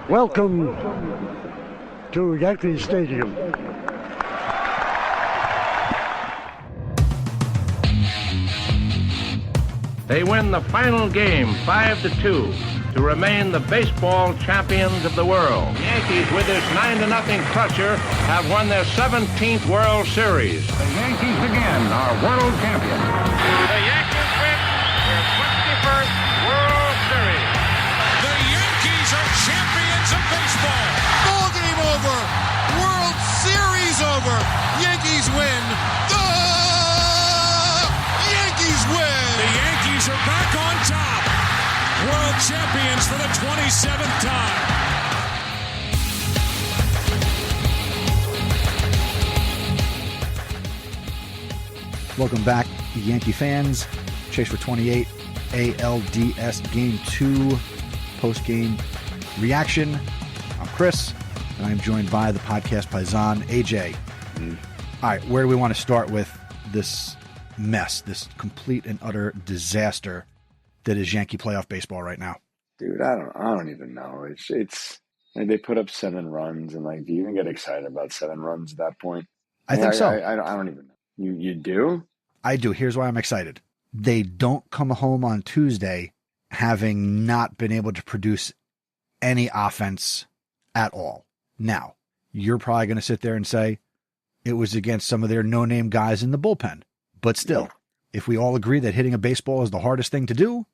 Welcome to Yankee Stadium. They win the final game 5-2 to remain the baseball champions of the world. The Yankees, with this 9-0 crusher, have won their 17th World Series. The Yankees again are world champions. The Yankees win their 21st World Series. The Yankees are champions of baseball. Ball game over. World Series over. Yankees win. The Yankees win. The Yankees are back on top. World champions for the 27th time. Welcome back, Yankee fans. Chase for 28, ALDS Game 2 post-game reaction. I'm Chris, and I'm joined by the Podcast Paisan, AJ. All right, where do we want to start with this mess, this complete and utter disaster that is Yankee playoff baseball right now? Dude, I don't even know. It's like they put up 7 runs, and like, do you even get excited about 7 runs at that point? I think so. I don't even know. You do? I do. Here's why I'm excited. They don't come home on Tuesday having not been able to produce any offense at all. Now, you're probably going to sit there and say it was against some of their no-name guys in the bullpen. But still, if we all agree that hitting a baseball is the hardest thing to do,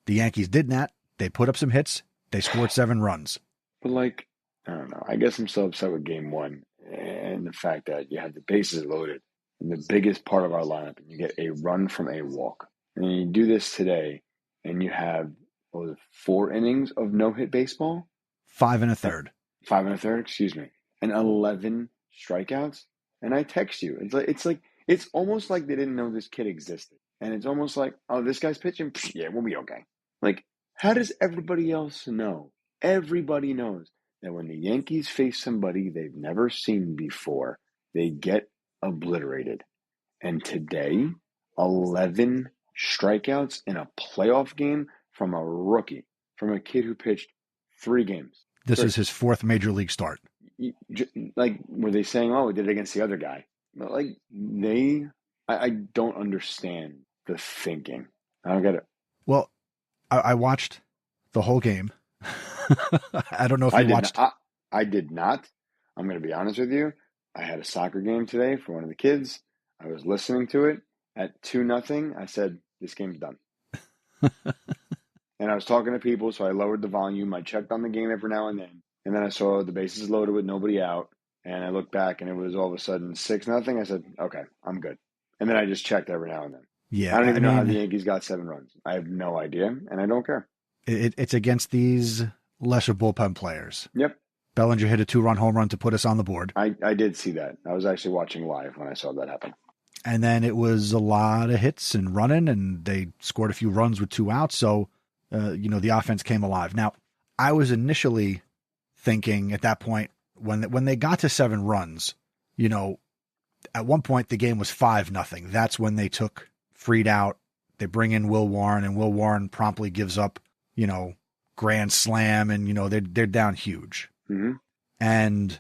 the Yankees did that. They put up some hits. They scored 7 runs. But like, I don't know. I guess I'm so upset with Game 1 and the fact that you had the bases loaded in the biggest part of our lineup, and you get a run from a walk. And you do this today, and you have, 4 innings of no-hit baseball? 5 1/3. 5 1/3, excuse me. And 11 strikeouts? And I text you. It's almost like they didn't know this kid existed. And it's almost like, oh, this guy's pitching? Yeah, we'll be okay. Like, how does everybody else know? Everybody knows that when the Yankees face somebody they've never seen before, they get obliterated. And today, 11 strikeouts in a playoff game from a rookie, from a kid who pitched 3 games. This is his 4th major league start. Like, were they saying, oh, we did it against the other guy? But like, I don't understand the thinking. I don't get it. Well, I watched the whole game. I don't know if you watched. I did not. I'm going to be honest with you. I had a soccer game today for one of the kids. I was listening to it at 2-0. I said, this game's done. And I was talking to people, so I lowered the volume. I checked on the game every now and then. And then I saw the bases loaded with nobody out. And I looked back, and it was all of a sudden 6-0. I said, okay, I'm good. And then I just checked every now and then. Yeah, I don't even know how the Yankees got 7 runs. I have no idea, and I don't care. It's against these lesser bullpen players. Yep. Bellinger hit a 2-run home run to put us on the board. I did see that. I was actually watching live when I saw that happen. And then it was a lot of hits and running, and they scored a few runs with 2 outs. So, the offense came alive. Now, I was initially thinking at that point, when they got to 7 runs, at one point the game was 5-0. That's when they took Fried out. They bring in Will Warren, and Will Warren promptly gives up, grand slam, and, they're down huge. Mm-hmm. And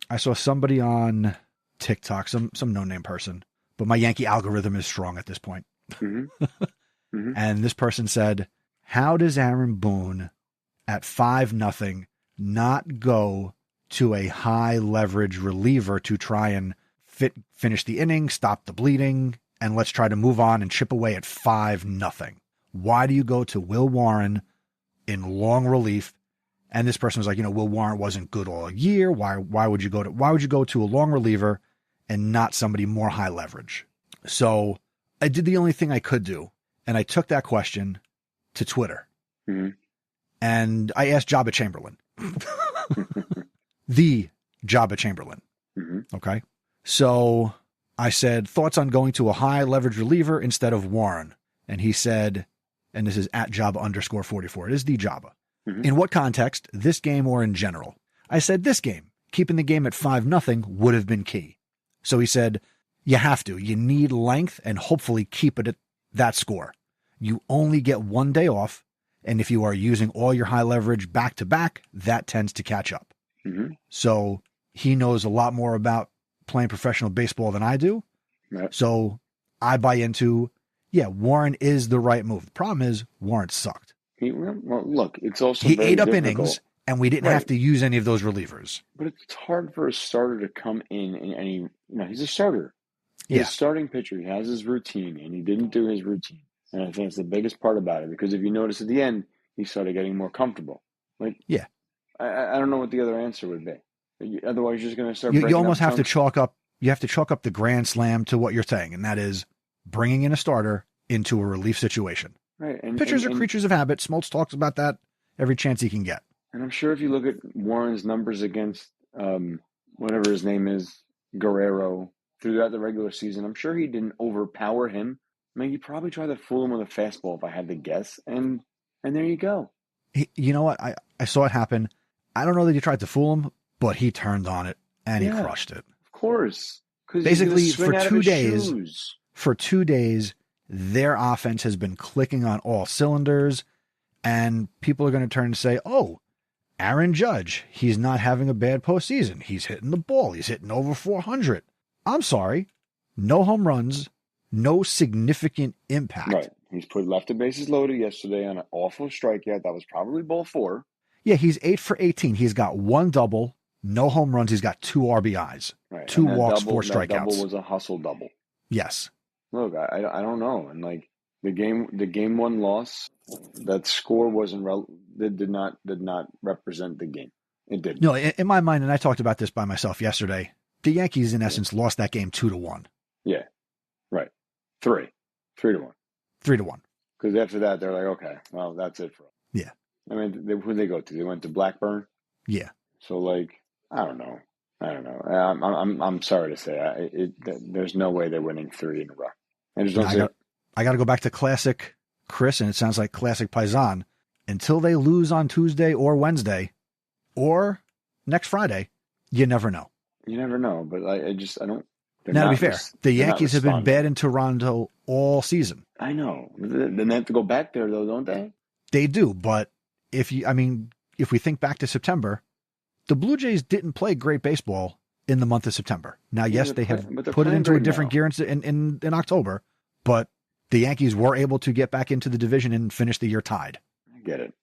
I saw somebody on TikTok, some no-name person, but my Yankee algorithm is strong at this point. Mm-hmm. Mm-hmm. And this person said, how does Aaron Boone at 5-0 not go to a high leverage reliever to try and finish the inning, stop the bleeding, and let's try to move on and chip away at 5-0? Why do you go to Will Warren in long relief? And this person was like, Will Warren wasn't good all year. Why would you go to a long reliever and not somebody more high leverage? So I did the only thing I could do, and I took that question to Twitter. Mm-hmm. And I asked Jabba Chamberlain. The Jabba Chamberlain. Mm-hmm. Okay. So I said, thoughts on going to a high leverage reliever instead of Warren? And he said, and this is at Jabba_44. It is the Jabba. Mm-hmm. In what context, this game or in general? I said, this game, keeping the game at 5-0 would have been key. So he said, you have to. You need length and hopefully keep it at that score. You only get 1 day off, And if you are using all your high leverage back to back, that tends to catch up. Mm-hmm. So he knows a lot more about playing professional baseball than I do. Right. So I buy into, Warren is the right move. The problem is Warren sucked. Well, look, it's also he very ate up difficult. innings, and we didn't have to use any of those relievers. But it's hard for a starter to come in and he's a starter. He's a starting pitcher. He has his routine, and he didn't do his routine. And I think it's the biggest part about it, because if you notice at the end, he started getting more comfortable. I don't know what the other answer would be. Otherwise, you're just going to start. You almost have to chalk up. You have to chalk up the grand slam to what you're saying, and that is bringing in a starter into a relief situation. Right. And pitchers are creatures of habit. Smoltz talks about that every chance he can get. And I'm sure if you look at Warren's numbers against whatever his name is, Guerrero, throughout the regular season, I'm sure he didn't overpower him. I mean, he probably tried to fool him with a fastball, if I had to guess, and there you go. You know what? I saw it happen. I don't know that he tried to fool him, but he turned on it and he crushed it. Of course. Basically, for 2 days, their offense has been clicking on all cylinders, and people are going to turn and say, oh, Aaron Judge, he's not having a bad postseason. He's hitting the ball. He's hitting over 400. I'm sorry. No home runs, no significant impact. Right. He's put left the bases loaded yesterday on an awful strikeout. That was probably ball 4. Yeah, he's 8 for 18. He's got 1 double, no home runs. He's got 2 RBIs, right. 2 walks, 4 strikeouts. That double was a hustle double. Yes. Look, I don't know. And like the game 1 loss, that score did not represent the game. It didn't. No, in my mind, and I talked about this by myself yesterday, the Yankees in essence lost that game 2-1. Yeah. Right. 3-1. 3-1. Because after that, they're like, okay, well, that's it for them. Yeah. I mean, who'd they go to? They went to Blackburn? Yeah. So, like, I don't know. I'm sorry to say, there's no way they're winning 3 in a row. I got to go back to classic Chris, and it sounds like classic Paisan. Until they lose on Tuesday or Wednesday or next Friday, you never know. You never know, but I don't. Now, to be fair, the Yankees have been bad in Toronto all season. I know. Then they have to go back there, though, don't they? They do, but if we think back to September, the Blue Jays didn't play great baseball in the month of September. Now, yes, they have put it into a different gear in October, but the Yankees were able to get back into the division and finish the year tied. I get it.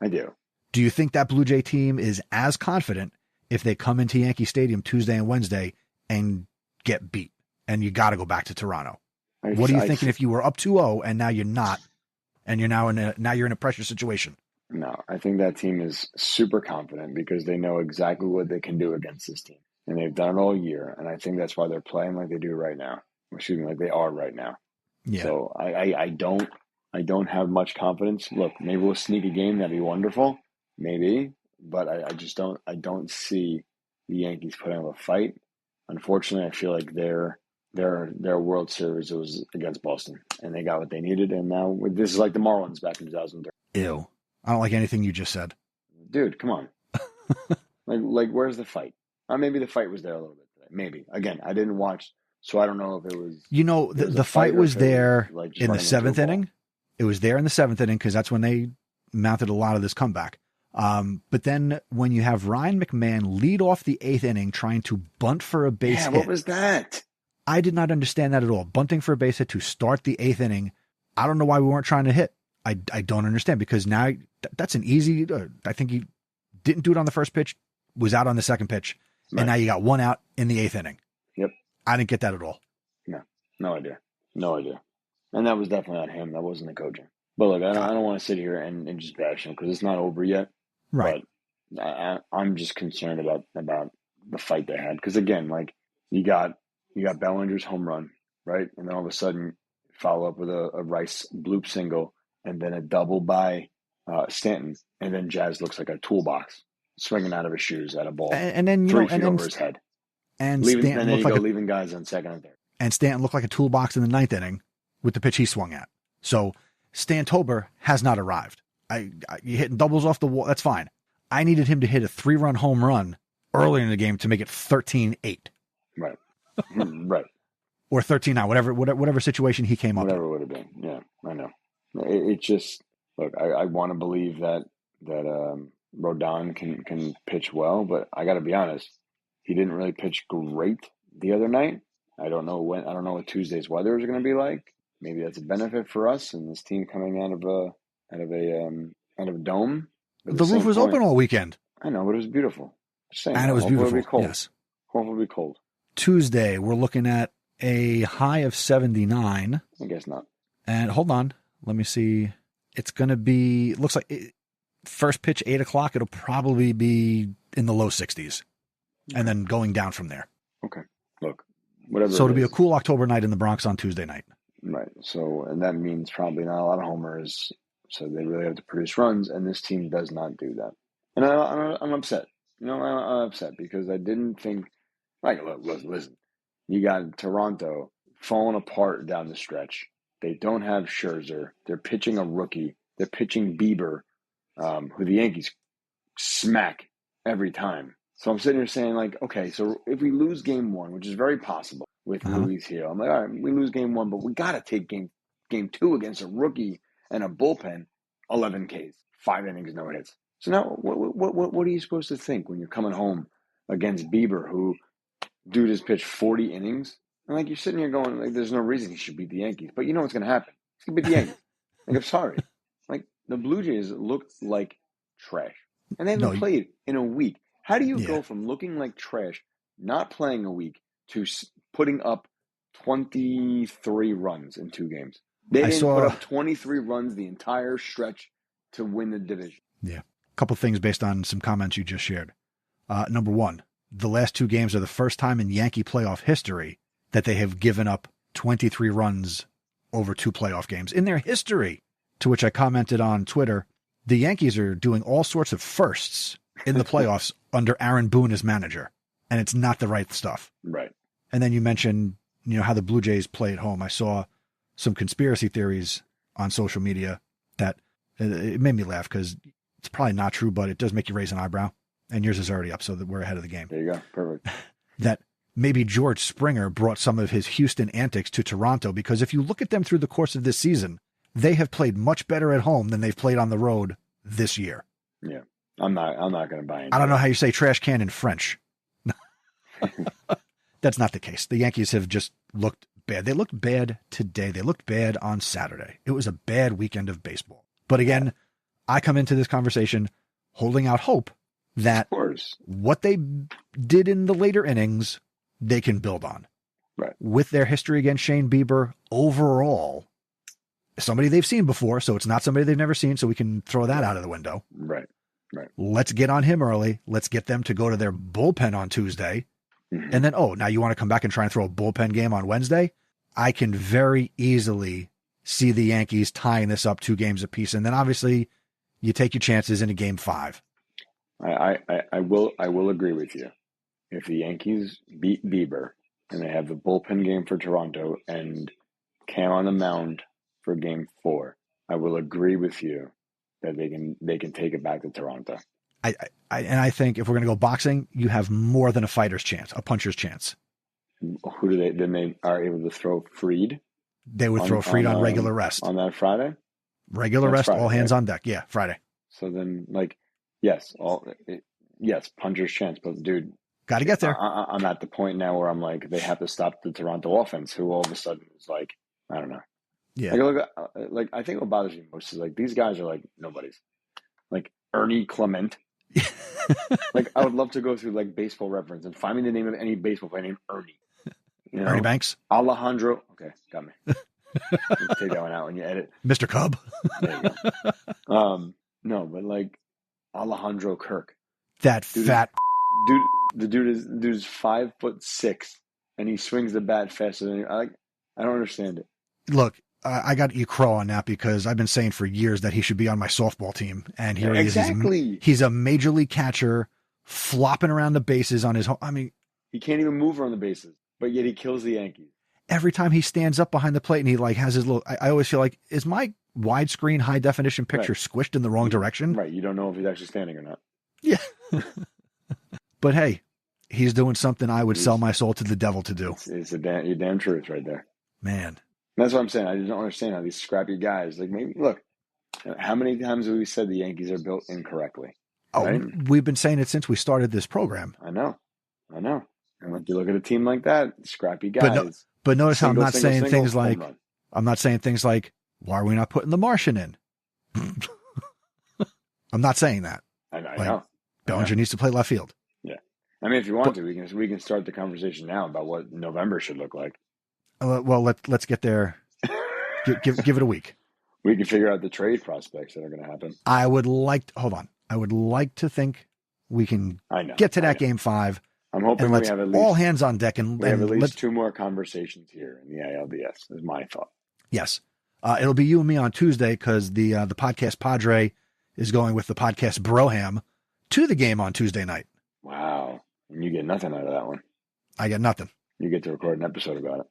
I do. Do you think that Blue Jay team is as confident if they come into Yankee Stadium Tuesday and Wednesday and get beat and you got to go back to Toronto? What are you thinking if you were up 2-0 and now you're not, and you're now in a pressure situation? No, I think that team is super confident because they know exactly what they can do against this team. And they've done it all year. And I think that's why they're playing like they do right now. Like they are right now. Yeah. So I don't have much confidence. Look, maybe we'll sneak a game. That'd be wonderful. Maybe. But I don't see the Yankees putting up a fight. Unfortunately, I feel like their World Series was against Boston, and they got what they needed. And now this is like the Marlins back in 2003. Ew. I don't like anything you just said. Dude, come on. like where's the fight? Maybe the fight was there a little bit today. Maybe. Again, I didn't watch, so I don't know if it was. The fight was there in the 7th inning. It was there in the 7th inning because that's when they mounted a lot of this comeback. But then when you have Ryan McMahon lead off the 8th inning trying to bunt for a base hit. What was that? I did not understand that at all. Bunting for a base hit to start the 8th inning. I don't know why we weren't trying to hit. I don't understand because now that's an easy. I think he didn't do it on the first pitch, was out on the second pitch, and now you got 1 out in the 8th inning. Yep. I didn't get that at all. No idea. And that was definitely not him. That wasn't the coaching. But look, I don't want to sit here and just bash him because it's not over yet. Right. But I'm just concerned about the fight they had because again, like you got Bellinger's home run, right, and then all of a sudden follow up with a Rice bloop single. And then a double by Stanton, and then Jazz looks like a toolbox swinging out of his shoes at a ball, and then 3 feet over his head, and leaving guys on second and third. And Stanton looked like a toolbox in the 9th inning with the pitch he swung at. So Stantober has not arrived. You hitting doubles off the wall, that's fine. I needed him to hit a 3-run home run earlier in the game to make it 13-8. Right, right, or 13-9, whatever situation he came up. Whatever it would have been. Yeah, I know. It just look, I want to believe that Rodon can pitch well, but I got to be honest, he didn't really pitch great the other night. I don't know what Tuesday's weather is going to be like. Maybe that's a benefit for us and this team coming out of a dome. The roof was open all weekend. I know, but it was beautiful. Just saying, And it was hopefully beautiful. It'll be cold. Yes. Hopefully it'll be cold. Tuesday, we're looking at a high of 79. I guess not. And hold on, let me see. It's going to be, looks like first pitch 8 o'clock. It'll probably be in the low 60s, and then going down from there. Okay. Look, whatever. So it'll be a cool October night in the Bronx on Tuesday night. Right. So, and that means probably not a lot of homers. So they really have to produce runs, and this team does not do that. And I'm upset. I'm upset because I didn't think. Like, look, listen. You got Toronto falling apart down the stretch. They don't have Scherzer. They're pitching a rookie. They're pitching Bieber, who the Yankees smack every time. So I'm sitting here saying, like, okay, so if we lose game one, which is very possible with Luis here, I'm like, all right, we lose game one, but we got to take game two against a rookie and a bullpen, 11 Ks, 5 innings, no hits. So now what are you supposed to think when you're coming home against Bieber, who dude has pitched 40 innings? And like you're sitting here going, like, there's no reason he should beat the Yankees. But you know what's going to happen. He's going to beat the Yankees. Like, I'm sorry. Like, the Blue Jays look like trash. And they haven't played in a week. How do you go from looking like trash, not playing a week, to putting up 23 runs in 2 games? They didn't put up 23 runs the entire stretch to win the division. Yeah. A couple things based on some comments you just shared. Number one, the last 2 games are the first time in Yankee playoff history that they have given up 23 runs over 2 playoff games in their history. To which I commented on Twitter, the Yankees are doing all sorts of firsts in the playoffs under Aaron Boone as manager, and it's not the right stuff. Right. And then you mentioned, how the Blue Jays play at home. I saw some conspiracy theories on social media that it made me laugh because it's probably not true, but it does make you raise an eyebrow. And yours is already up, so that we're ahead of the game. There you go. Perfect. That maybe George Springer brought some of his Houston antics to Toronto, because if you look at them through the course of this season, they have played much better at home than they've played on the road this year. Yeah. I'm not going to buy into I don't know how you say trash can in French. That's not the case. The Yankees have just looked bad. They looked bad today. They looked bad on Saturday. It was a bad weekend of baseball. But again, I come into this conversation holding out hope that what they did in the later innings, they can build on. Right. With their history against Shane Bieber, overall, somebody they've seen before, so it's not somebody they've never seen, so we can throw that out of the window. Right. Right. Let's get on him early. Let's get them to go to their bullpen on Tuesday. Mm-hmm. And then, now you want to come back and try and throw a bullpen game on Wednesday? I can very easily see the Yankees tying this up 2 games apiece. And then obviously you take your chances in a game 5. I will agree with you. If the Yankees beat Bieber and they have the bullpen game for Toronto and Cam on the mound for game 4, I will agree with you that they can take it back to Toronto. I think if we're going to go boxing, you have more than a fighter's chance, a puncher's chance. Who do they are able to throw Fried? They would throw Fried on regular rest. On that Friday? Regular rest, Friday, all hands on deck. Yeah, Friday. So then, yes, puncher's chance. But, dude, got to get there. I'm at the point now where I'm like, they have to stop the Toronto offense, who all of a sudden is like, I don't know. Yeah. I think what bothers me most is, these guys are like nobodies. Like Ernie Clement. I would love to go through Baseball Reference and find me the name of any baseball player named Ernie. Ernie Banks? Alejandro. Okay, got me. Take that one out when you edit. Mr. Cub. There you go. No, but Alejandro Kirk. That fat dude. The dude is 5'6", and he swings the bat faster than I don't understand it. Look, I got to eat crow on that because I've been saying for years that he should be on my softball team. And here he is. He's a major league catcher flopping around the bases on his home. I mean, he can't even move around the bases, but yet he kills the Yankees. Every time he stands up behind the plate and he has his little, I always feel like, is my widescreen high definition picture squished in the wrong direction? Right. You don't know if he's actually standing or not. Yeah. But hey, he's doing something I would sell my soul to the devil to do. It's your damn truth right there. Man. That's what I'm saying. I just don't understand how these scrappy guys, maybe, look, How many times have we said the Yankees are built incorrectly? Oh, Right? we've been saying it since we started this program. I know. And when you look at a team like that, scrappy guys. But notice how I'm not saying things home like, run. I'm not saying things like, why are we not putting the Martian in? I'm not saying that. I know. Bellinger needs to play left field. Yeah. I mean, if you want to, we can start the conversation now about what November should look like. Well, let's get there. Give it a week. We can figure out the trade prospects that are going to happen. I would like to think we can get to that game 5. I'm hoping and we have at least all hands on deck and have at least 2 more conversations here in the ALDS. Is my thought. Yes, it'll be you and me on Tuesday because the podcast Padre is going with the podcast Broham to the game on Tuesday night. Wow, and you get nothing out of that one. I get nothing. You get to record an episode about it.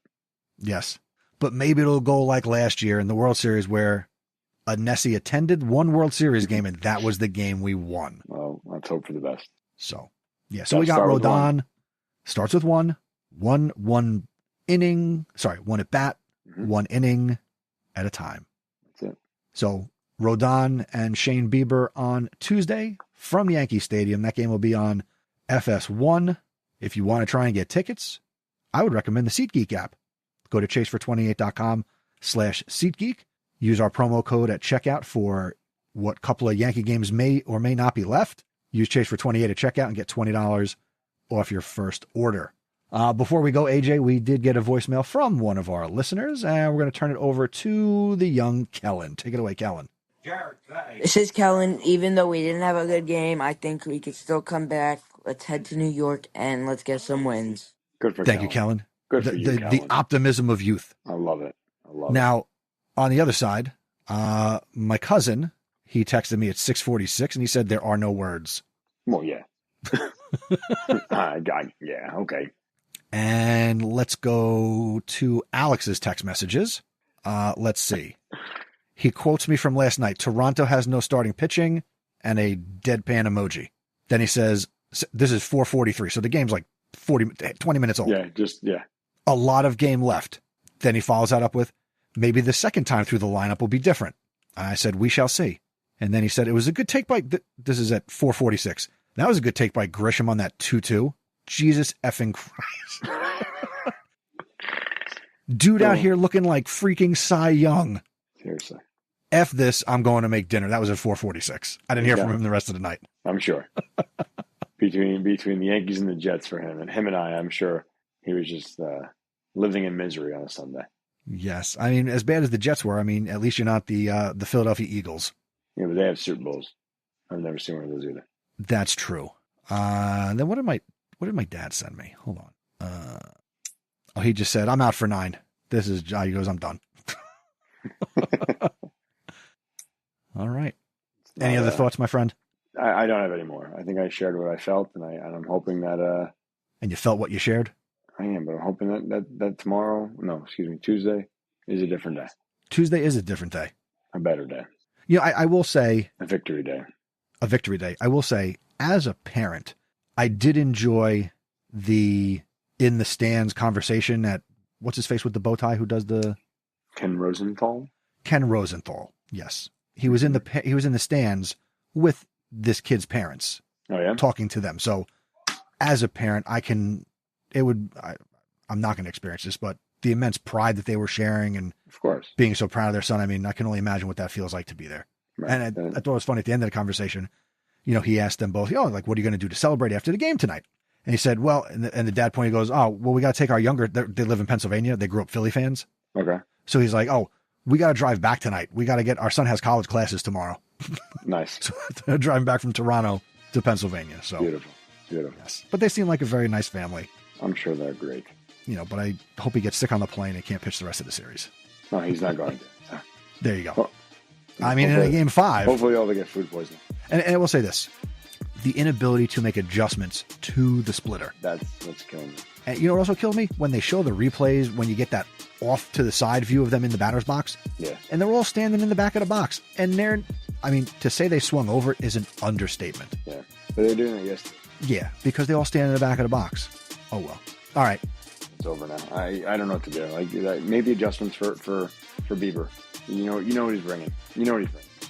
Yes, but maybe it'll go like last year in the World Series where Nessie attended one World Series game and that was the game we won. Well, let's hope for the best. So. Yeah, so we got Rodon. Starts with one inning. Sorry, one at bat, 1 inning at a time. That's it. So Rodon and Shane Bieber on Tuesday from Yankee Stadium. That game will be on FS1. If you want to try and get tickets, I would recommend the SeatGeek app. Go to chasefor28.com/SeatGeek. Use our promo code at checkout for what couple of Yankee games may or may not be left. Use chasefor28 at checkout and get $20 off your first order. Before we go, AJ, we did get a voicemail from one of our listeners, and we're going to turn it over to the young Kellen. Take it away, Kellen. This is Kellen. Even though we didn't have a good game, I think we could still come back. Let's head to New York, and let's get some wins. Good for Thank you, Kellen. Good for you, Kellen. The optimism of youth. I love it. Now, on the other side, my cousin, he texted me at 6:46, and he said there are no words. Well, yeah. Yeah, okay. And let's go to Alex's text messages. Let's see. He quotes me from last night. Toronto has no starting pitching and a deadpan emoji. Then he says, this is 4:43. So the game's like 20 minutes old. Yeah. A lot of game left. Then he follows that up with, maybe the second time through the lineup will be different. I said, we shall see. And then he said, it was a good take by, this is at 4:46. That was a good take by Grisham on that 2-2. Jesus effing Christ. Dude out here looking like freaking Cy Young. Seriously. F this, I'm going to make dinner. That was at 4:46. I didn't hear from him the rest of the night. I'm sure. Between the Yankees and the Jets for him and I, I'm sure he was just living in misery on a Sunday. Yes. I mean, as bad as the Jets were, I mean, at least you're not the Philadelphia Eagles. Yeah, but they have Super Bowls. I've never seen one of those either. That's true. Then what did my dad send me? Hold on. He just said, I'm out for 9. He goes, I'm done. All right. Any other thoughts, my friend? I don't have any more. I think I shared what I felt, and I'm hoping that. And you felt what you shared? I am, but I'm hoping that Tuesday is a different day. Tuesday is a different day. A better day. You know, I will say. A victory day. A victory day. I will say, as a parent, I did enjoy the in the stands conversation at what's his face with the bow tie who does the Ken Rosenthal. Yes. He was in the stands with this kid's parents. Oh yeah. Talking to them. So as a parent, I'm not going to experience this, but the immense pride that they were sharing and of course being so proud of their son. I mean, I can only imagine what that feels like to be there. Right. And I thought it was funny at the end of the conversation, you know, he asked them both, like, what are you going to do to celebrate after the game tonight? And he said, well, and the dad point, he goes, oh, well, we got to take our they live in Pennsylvania. They grew up Philly fans. Okay. So he's like, oh, we got to drive back tonight. We got to our son has college classes tomorrow. Nice. So they're driving back from Toronto to Pennsylvania. So Beautiful. Yes. But they seem like a very nice family. I'm sure they're great. You know, but I hope he gets sick on the plane and can't pitch the rest of the series. No, he's not going to. There you go. Well, I mean, in game 5. Hopefully all they get food poisoning. And I will say this. The inability to make adjustments to the splitter. That's killing me. And you know what also killed me? When they show the replays, when you get that off to the side view of them in the batter's box. Yeah. And they're all standing in the back of the box. And to say they swung over is an understatement. Yeah. But they're doing it yesterday. Yeah, because they all stand in the back of the box. Oh, well. All right. It's over now. I don't know what to do. Maybe adjustments for Bieber. You know what he's bringing.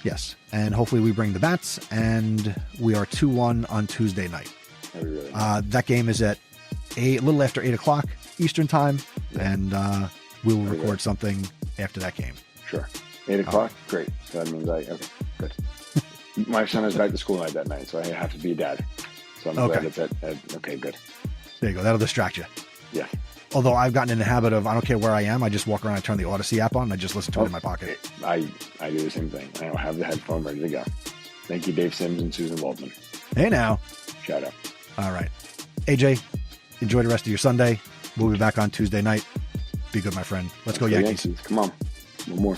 Yes. And hopefully we bring the bats, and we are 2-1 on Tuesday night. Really that game is at a little after 8 o'clock Eastern time, and we will record something after that game. Sure. 8 o'clock? Great. So that means okay, good. My son is back to school night that night, so I have to be a dad. So I'm glad it's okay, good. There you go. That'll distract you. Yeah. Although I've gotten in the habit of, I don't care where I am, I just walk around and turn the Odyssey app on, and I just listen to it in my pocket. I do the same thing. I have the headphone ready to go. Thank you, Dave Sims and Susan Waldman. Hey now. Shout out. All right. AJ, enjoy the rest of your Sunday. We'll be back on Tuesday night. Be good, my friend. Let's go Yankees. Come on. One more.